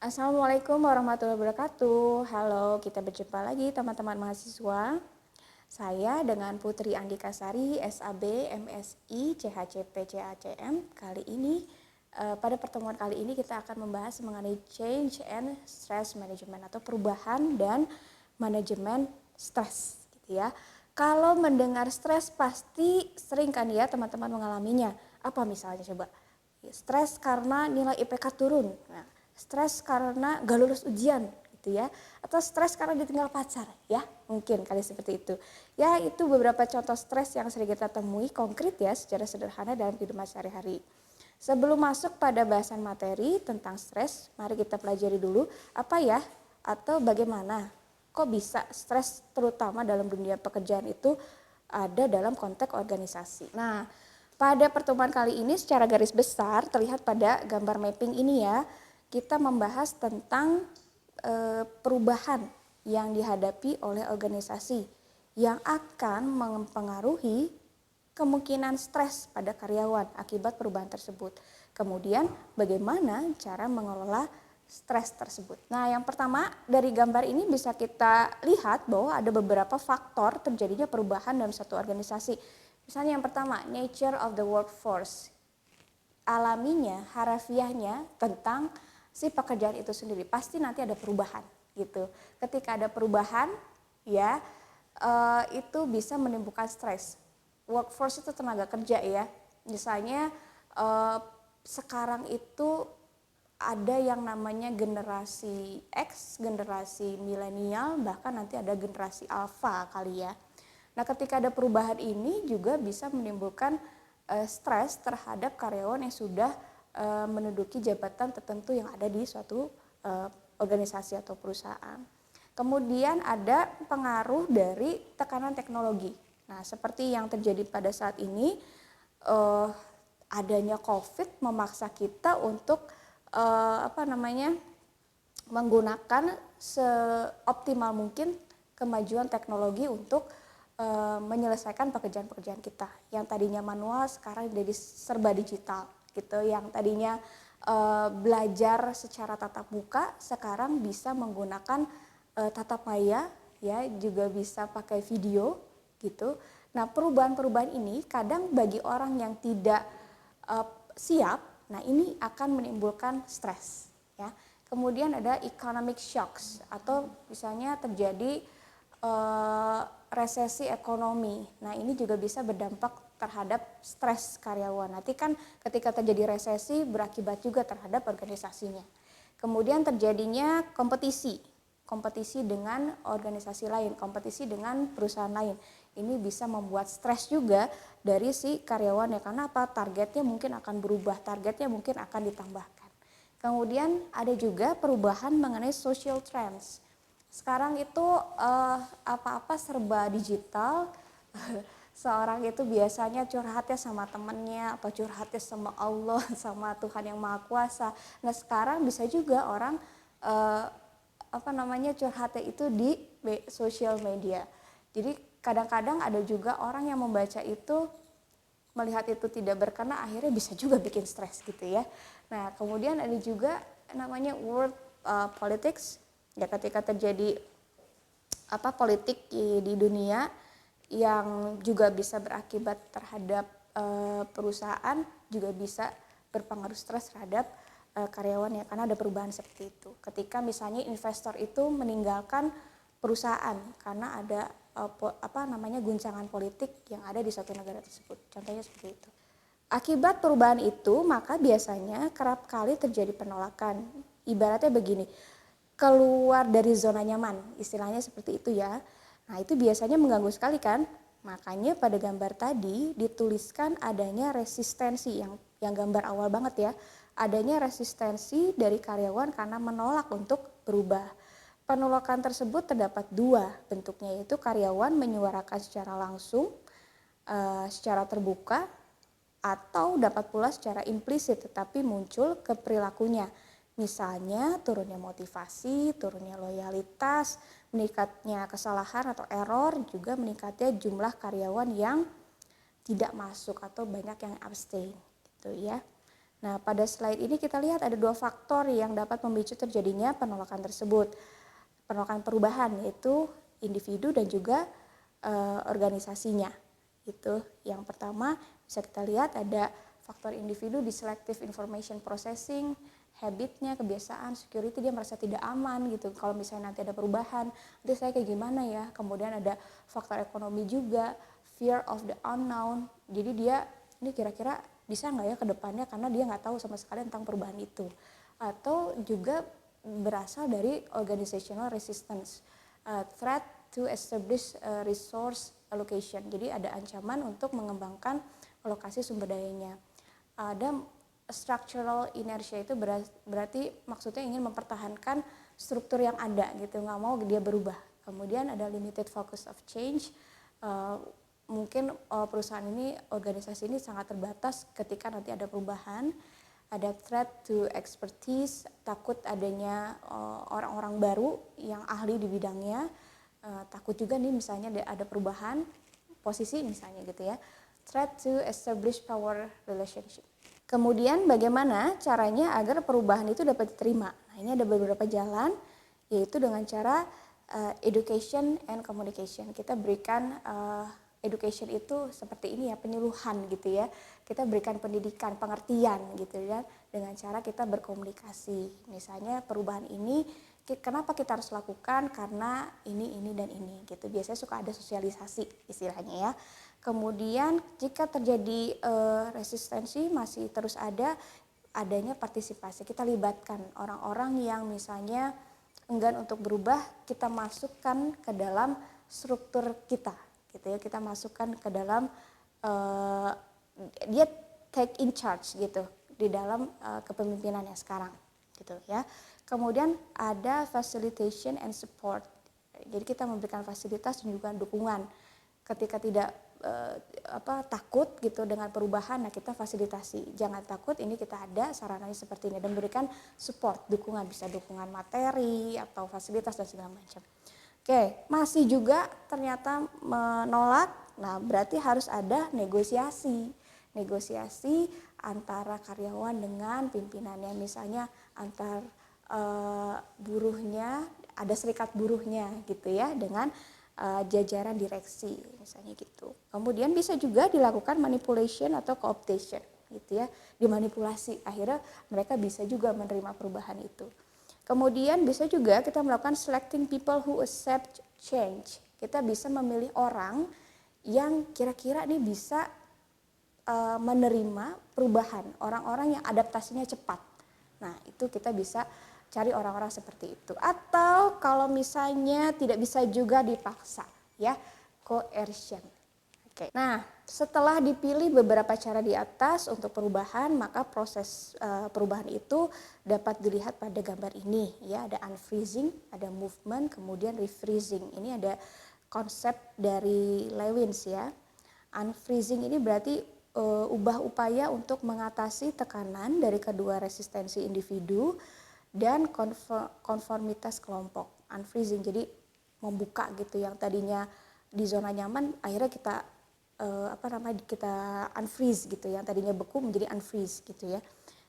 Assalamualaikum warahmatullahi wabarakatuh. Halo, kita berjumpa lagi teman-teman mahasiswa. Saya dengan Putri Andika Sari, SAB, MSI, CHCP, CACM. Pada pertemuan kali ini kita akan membahas mengenai change and stress management atau perubahan dan manajemen stres, gitu ya. Kalau mendengar stres pasti sering kan ya teman-teman mengalaminya. Apa misalnya coba? Stres karena nilai IPK turun. Nah, stres karena gak lulus ujian gitu ya, atau stres karena ditinggal pacar ya, mungkin kali seperti itu ya. Itu beberapa contoh stres yang sering kita temui konkret ya secara sederhana dalam kehidupan sehari-hari. Sebelum masuk pada bahasan materi tentang stres, mari kita pelajari dulu apa ya atau bagaimana kok bisa stres terutama dalam dunia pekerjaan itu ada dalam konteks organisasi. Nah, pada pertemuan kali ini secara garis besar terlihat pada gambar mapping ini ya, kita membahas tentang perubahan yang dihadapi oleh organisasi yang akan mempengaruhi kemungkinan stres pada karyawan akibat perubahan tersebut. Kemudian bagaimana cara mengelola stres tersebut. Nah, yang pertama dari gambar ini bisa kita lihat bahwa ada beberapa faktor terjadinya perubahan dalam satu organisasi. Misalnya yang pertama, nature of the workforce. Alaminya, harafiahnya tentang si pekerjaan itu sendiri pasti nanti ada perubahan gitu. Ketika ada perubahan ya itu bisa menimbulkan stres. Workforce itu tenaga kerja ya. Misalnya sekarang itu ada yang namanya generasi X, generasi milenial, bahkan nanti ada generasi alpha kali ya. Nah, ketika ada perubahan ini juga bisa menimbulkan stres terhadap karyawan yang sudah menduduki jabatan tertentu yang ada di suatu organisasi atau perusahaan. Kemudian ada pengaruh dari tekanan teknologi. Nah, seperti yang terjadi pada saat ini, adanya COVID memaksa kita untuk menggunakan seoptimal mungkin kemajuan teknologi untuk menyelesaikan pekerjaan-pekerjaan kita. Yang tadinya manual sekarang jadi serba digital gitu. Yang tadinya belajar secara tatap muka sekarang bisa menggunakan tatap maya ya, juga bisa pakai video gitu. Nah, perubahan-perubahan ini kadang bagi orang yang tidak siap, nah ini akan menimbulkan stres ya. Kemudian ada economic shocks atau misalnya terjadi resesi ekonomi. Nah, ini juga bisa berdampak terhadap stres karyawan. Nanti kan ketika terjadi resesi berakibat juga terhadap organisasinya. Kemudian terjadinya kompetisi dengan organisasi lain, kompetisi dengan perusahaan lain. Ini bisa membuat stres juga dari si karyawan ya, karena apa? Targetnya mungkin akan berubah, targetnya mungkin akan ditambahkan. Kemudian ada juga perubahan mengenai social trends. Sekarang itu apa-apa serba digital. Seorang itu biasanya curhatnya sama temannya, apa curhatnya sama Allah, sama Tuhan yang Maha Kuasa. Nah, sekarang bisa juga orang curhatnya itu di sosial media. Jadi kadang-kadang ada juga orang yang membaca itu, melihat itu tidak berkenan, akhirnya bisa juga bikin stres gitu ya. Nah, kemudian ada juga namanya world politics. Ya, ketika terjadi politik di dunia yang juga bisa berakibat terhadap perusahaan, juga bisa berpengaruh stres terhadap karyawan ya, karena ada perubahan seperti itu. Ketika misalnya investor itu meninggalkan perusahaan karena ada guncangan politik yang ada di suatu negara tersebut. Contohnya seperti itu. Akibat perubahan itu, maka biasanya kerap kali terjadi penolakan. Ibaratnya begini, keluar dari zona nyaman, istilahnya seperti itu ya. Nah, itu biasanya mengganggu sekali kan. Makanya pada gambar tadi dituliskan adanya resistensi, yang gambar awal banget ya. Adanya resistensi dari karyawan karena menolak untuk berubah. Penolakan tersebut terdapat dua bentuknya, yaitu karyawan menyuarakan secara langsung, secara terbuka, atau dapat pula secara implisit tetapi muncul ke perilakunya. Misalnya turunnya motivasi, turunnya loyalitas, meningkatnya kesalahan atau error, juga meningkatnya jumlah karyawan yang tidak masuk atau banyak yang abstain gitu ya. Nah, pada slide ini kita lihat ada dua faktor yang dapat memicu terjadinya penolakan tersebut. Penolakan perubahan yaitu individu dan juga organisasinya. Itu yang pertama bisa kita lihat ada faktor individu di selective information processing, habitnya, kebiasaan, security, dia merasa tidak aman gitu. Kalau misalnya nanti ada perubahan, nanti saya kayak gimana ya. Kemudian ada faktor ekonomi juga, fear of the unknown. Jadi dia ini kira-kira bisa nggak ya ke depannya karena dia nggak tahu sama sekali tentang perubahan itu. Atau juga berasal dari organizational resistance, threat to establish resource allocation. Jadi ada ancaman untuk mengembangkan alokasi sumber dayanya. Ada structural inertia itu berarti maksudnya ingin mempertahankan struktur yang ada gitu, nggak mau dia berubah. Kemudian ada limited focus of change, mungkin perusahaan ini, organisasi ini sangat terbatas ketika nanti ada perubahan. Ada threat to expertise, takut adanya orang-orang baru yang ahli di bidangnya. Takut juga nih misalnya ada perubahan posisi misalnya gitu ya. Threat to establish power relationship. Kemudian bagaimana caranya agar perubahan itu dapat diterima? Nah, ini ada beberapa jalan, yaitu dengan cara education and communication. Kita berikan education itu seperti ini ya, penyuluhan gitu ya. Kita berikan pendidikan, pengertian gitu ya, dengan cara kita berkomunikasi. Misalnya perubahan ini kenapa kita harus lakukan, karena ini dan ini gitu. Biasanya suka ada sosialisasi istilahnya ya. Kemudian jika terjadi resistensi masih terus adanya partisipasi. Kita libatkan orang-orang yang misalnya enggan untuk berubah, kita masukkan ke dalam struktur kita gitu ya, kita masukkan ke dalam dia take in charge gitu di dalam kepemimpinannya sekarang gitu ya. Kemudian ada facilitation and support. Jadi kita memberikan fasilitas dan juga dukungan. Ketika tidak takut gitu dengan perubahan, nah kita fasilitasi. Jangan takut, ini kita ada sarananya seperti ini, dan berikan support, dukungan, bisa dukungan materi atau fasilitas dan segala macam. Oke, masih juga ternyata menolak, nah berarti harus ada negosiasi. Negosiasi antara karyawan dengan pimpinannya, misalnya antar buruhnya, ada serikat buruhnya gitu ya, dengan jajaran direksi misalnya gitu. Kemudian bisa juga dilakukan manipulation atau co-optation gitu ya, dimanipulasi, akhirnya mereka bisa juga menerima perubahan itu. Kemudian bisa juga kita melakukan selecting people who accept change. Kita bisa memilih orang yang kira-kira nih bisa menerima perubahan, orang-orang yang adaptasinya cepat. Nah, itu kita bisa cari orang-orang seperti itu. Atau kalau misalnya tidak bisa juga dipaksa, ya, coercion. Oke. Nah, setelah dipilih beberapa cara di atas untuk perubahan, maka proses perubahan itu dapat dilihat pada gambar ini, ya. Ada unfreezing, ada movement, kemudian refreezing. Ini ada konsep dari Lewins ya. Unfreezing ini berarti ubah upaya untuk mengatasi tekanan dari kedua resistensi individu dan konformitas kelompok. Unfreezing jadi membuka gitu, yang tadinya di zona nyaman akhirnya kita kita unfreeze gitu, yang tadinya beku menjadi unfreeze gitu ya.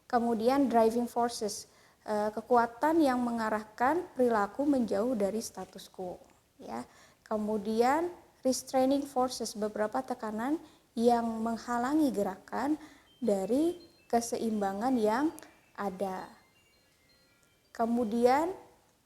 Kemudian driving forces, kekuatan yang mengarahkan perilaku menjauh dari status quo ya. Kemudian restraining forces, beberapa tekanan yang menghalangi gerakan dari keseimbangan yang ada. Kemudian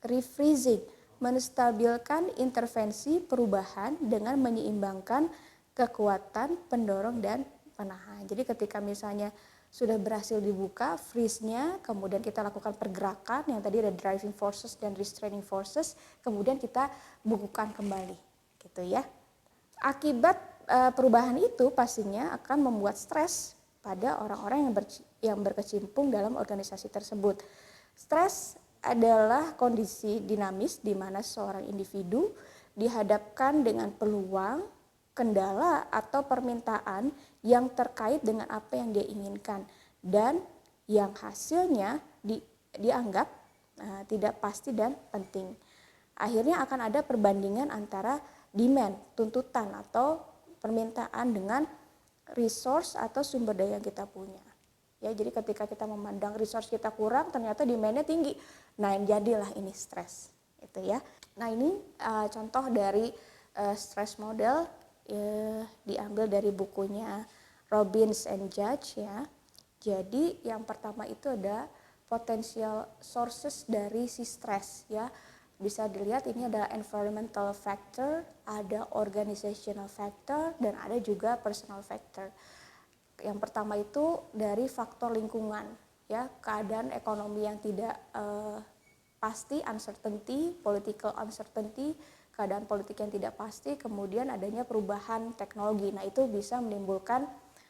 refreezing, menstabilkan intervensi perubahan dengan menyeimbangkan kekuatan pendorong dan penahan. Jadi ketika misalnya sudah berhasil dibuka freeze-nya, kemudian kita lakukan pergerakan yang tadi ada driving forces dan restraining forces, kemudian kita bukukan kembali gitu ya. Akibat perubahan itu pastinya akan membuat stres pada orang-orang yang berkecimpung dalam organisasi tersebut. Stres adalah kondisi dinamis di mana seorang individu dihadapkan dengan peluang, kendala atau permintaan yang terkait dengan apa yang dia inginkan dan yang hasilnya dianggap tidak pasti dan penting. Akhirnya akan ada perbandingan antara demand, tuntutan atau permintaan dengan resource atau sumber daya yang kita punya. Ya, jadi ketika kita memandang resource kita kurang, ternyata demand-nya tinggi. Nah, jadilah ini stres, gitu ya. Nah, ini contoh dari stress model diambil dari bukunya Robbins and Judge ya. Jadi yang pertama itu ada potential sources dari si stres ya. Bisa dilihat ini ada environmental factor, ada organizational factor, dan ada juga personal factor. Yang pertama itu dari faktor lingkungan ya, keadaan ekonomi yang tidak pasti, uncertainty, political uncertainty, keadaan politik yang tidak pasti, kemudian adanya perubahan teknologi. Nah, itu bisa menimbulkan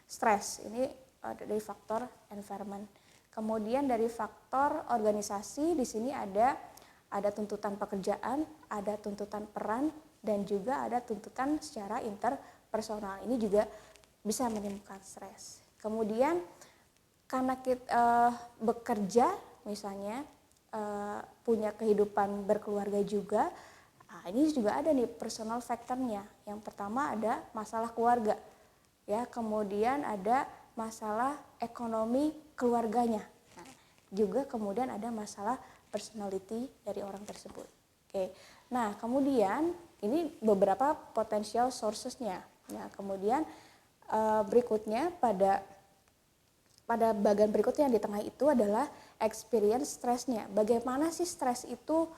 stres. Ini dari faktor environment. Kemudian dari faktor organisasi, di sini ada tuntutan pekerjaan, ada tuntutan peran, dan juga ada tuntutan secara interpersonal. Ini juga bisa menimbulkan stres. Kemudian karena kita bekerja misalnya, punya kehidupan berkeluarga juga, ini juga ada nih personal factor-nya. Yang pertama ada masalah keluarga, ya, kemudian ada masalah ekonomi keluarganya, juga kemudian ada masalah personality dari orang tersebut. Oke, nah kemudian ini beberapa potential sources-nya. Nah, kemudian berikutnya pada bagian berikutnya yang di tengah itu adalah experience stresnya. Bagaimana sih stres itu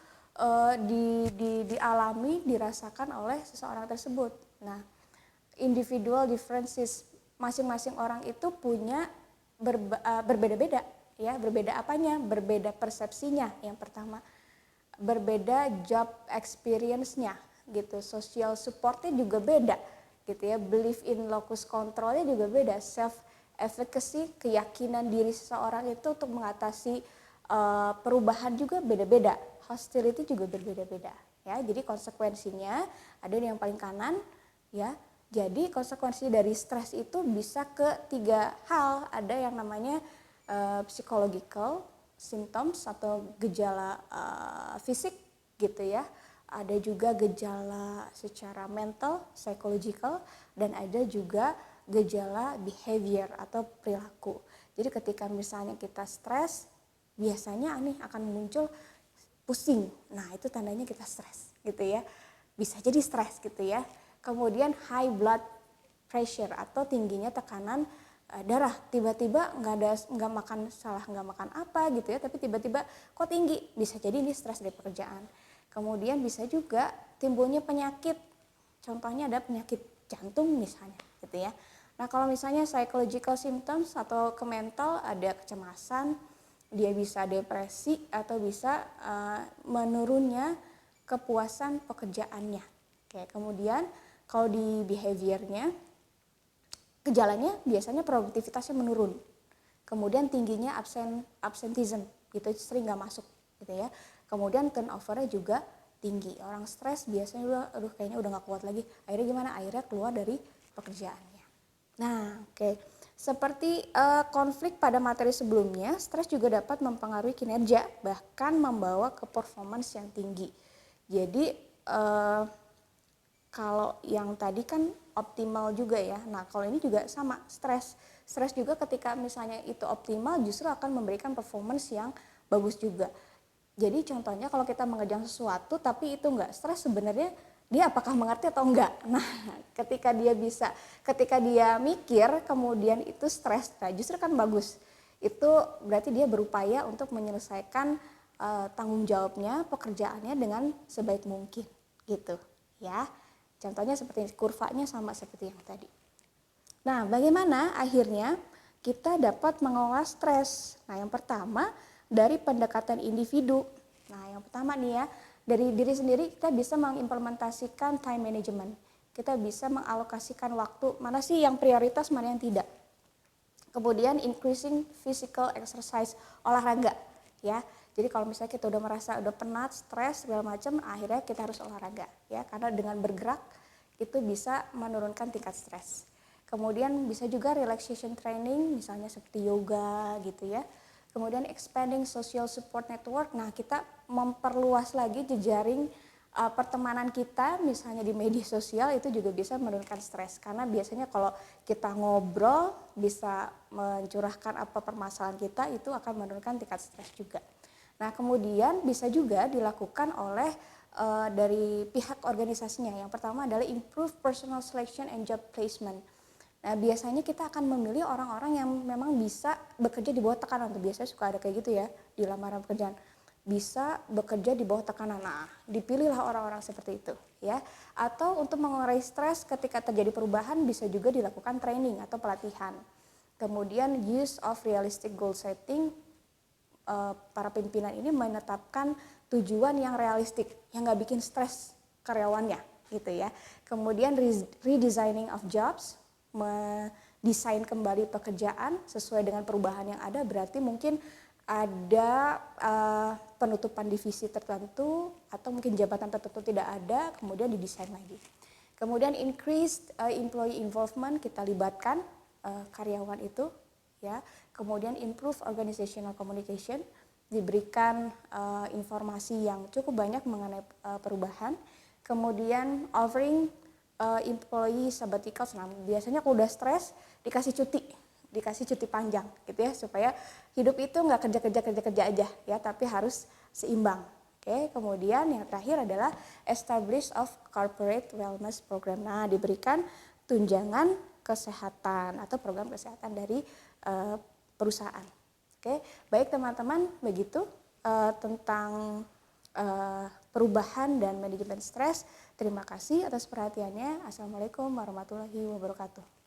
dialami, dirasakan oleh seseorang tersebut. Nah, individual differences, masing-masing orang itu punya berbeda-beda ya. Berbeda apanya? Berbeda persepsinya yang pertama. Berbeda job experience-nya gitu. Social support-nya juga beda gitu ya. Belief in locus control-nya juga beda. Self efficacy, keyakinan diri seseorang itu untuk mengatasi perubahan juga beda-beda. Hostility juga berbeda-beda ya. Jadi konsekuensinya ada yang paling kanan ya. Jadi konsekuensi dari stres itu bisa ke 3 hal. Ada yang namanya psychological symptoms atau gejala fisik gitu ya. Ada juga gejala secara mental, psychological, dan ada juga gejala behavior atau perilaku. Jadi ketika misalnya kita stres, biasanya akan muncul pusing. Nah, itu tandanya kita stres gitu ya. Bisa jadi stres gitu ya. Kemudian high blood pressure atau tingginya tekanan darah. Tiba-tiba nggak makan apa gitu ya, tapi tiba-tiba kok tinggi. Bisa jadi ini stres dari pekerjaan. Kemudian bisa juga timbulnya penyakit. Contohnya ada penyakit jantung misalnya gitu ya. Nah, kalau misalnya psychological symptoms atau ke mental, ada kecemasan, dia bisa depresi atau bisa menurunnya kepuasan pekerjaannya. Oke, kemudian kalau di behaviornya, gejalanya biasanya produktivitasnya menurun. Kemudian tingginya absenteeism, gitu sering nggak masuk gitu ya. Kemudian turnover-nya juga tinggi. Orang stres biasanya kayaknya udah nggak kuat lagi. Akhirnya gimana? Akhirnya keluar dari pekerjaannya. Nah, oke. Seperti konflik pada materi sebelumnya, stres juga dapat mempengaruhi kinerja, bahkan membawa ke performance yang tinggi. Jadi kalau yang tadi kan optimal juga ya. Nah, kalau ini juga sama, stres. Stres juga ketika misalnya itu optimal justru akan memberikan performance yang bagus juga. Jadi contohnya kalau kita mengerjakan sesuatu tapi itu enggak stres, sebenarnya dia apakah mengerti atau enggak. Nah, ketika dia mikir kemudian itu stres, nah justru kan bagus. Itu berarti dia berupaya untuk menyelesaikan tanggung jawabnya, pekerjaannya dengan sebaik mungkin gitu ya. Contohnya seperti kurvanya sama seperti yang tadi. Nah, bagaimana akhirnya kita dapat mengelola stres? Nah, yang pertama dari pendekatan individu. Nah, yang pertama nih ya, dari diri sendiri kita bisa mengimplementasikan time management. Kita bisa mengalokasikan waktu, mana sih yang prioritas, mana yang tidak. Kemudian increasing physical exercise, olahraga ya. Jadi kalau misalnya kita udah merasa udah penat, stres segala macam, akhirnya kita harus olahraga ya, karena dengan bergerak itu bisa menurunkan tingkat stres. Kemudian bisa juga relaxation training, misalnya seperti yoga gitu ya. Kemudian expanding social support network. Nah, kita memperluas lagi jejaring pertemanan kita misalnya di media sosial itu juga bisa menurunkan stres, karena biasanya kalau kita ngobrol bisa mencurahkan apa permasalahan kita, itu akan menurunkan tingkat stres juga. Nah, kemudian bisa juga dilakukan oleh dari pihak organisasinya. Yang pertama adalah improve personal selection and job placement. Nah, biasanya kita akan memilih orang-orang yang memang bisa bekerja di bawah tekanan. Biasanya suka ada kayak gitu ya di lamaran pekerjaan. Bisa bekerja di bawah tekanan. Nah, dipilihlah orang-orang seperti itu ya. Atau untuk mengurai stres ketika terjadi perubahan bisa juga dilakukan training atau pelatihan. Kemudian use of realistic goal setting, para pimpinan ini menetapkan tujuan yang realistik, yang nggak bikin stres karyawannya gitu ya. Kemudian redesigning of jobs, mendesain kembali pekerjaan sesuai dengan perubahan yang ada, berarti mungkin ada penutupan divisi tertentu atau mungkin jabatan tertentu tidak ada, kemudian didesain lagi. Kemudian increased employee involvement, kita libatkan karyawan itu ya. Kemudian improve organizational communication, diberikan informasi yang cukup banyak mengenai perubahan. Kemudian offering employee sabbaticals. Nah, biasanya kalau udah stres dikasih cuti panjang gitu ya, supaya hidup itu nggak kerja aja ya, tapi harus seimbang. Oke, kemudian yang terakhir adalah establish of corporate wellness program. Nah, diberikan tunjangan kesehatan atau program kesehatan dari perusahaan. Oke, baik teman-teman, begitu tentang perubahan dan manajemen stres. Terima kasih atas perhatiannya. Assalamualaikum warahmatullahi wabarakatuh.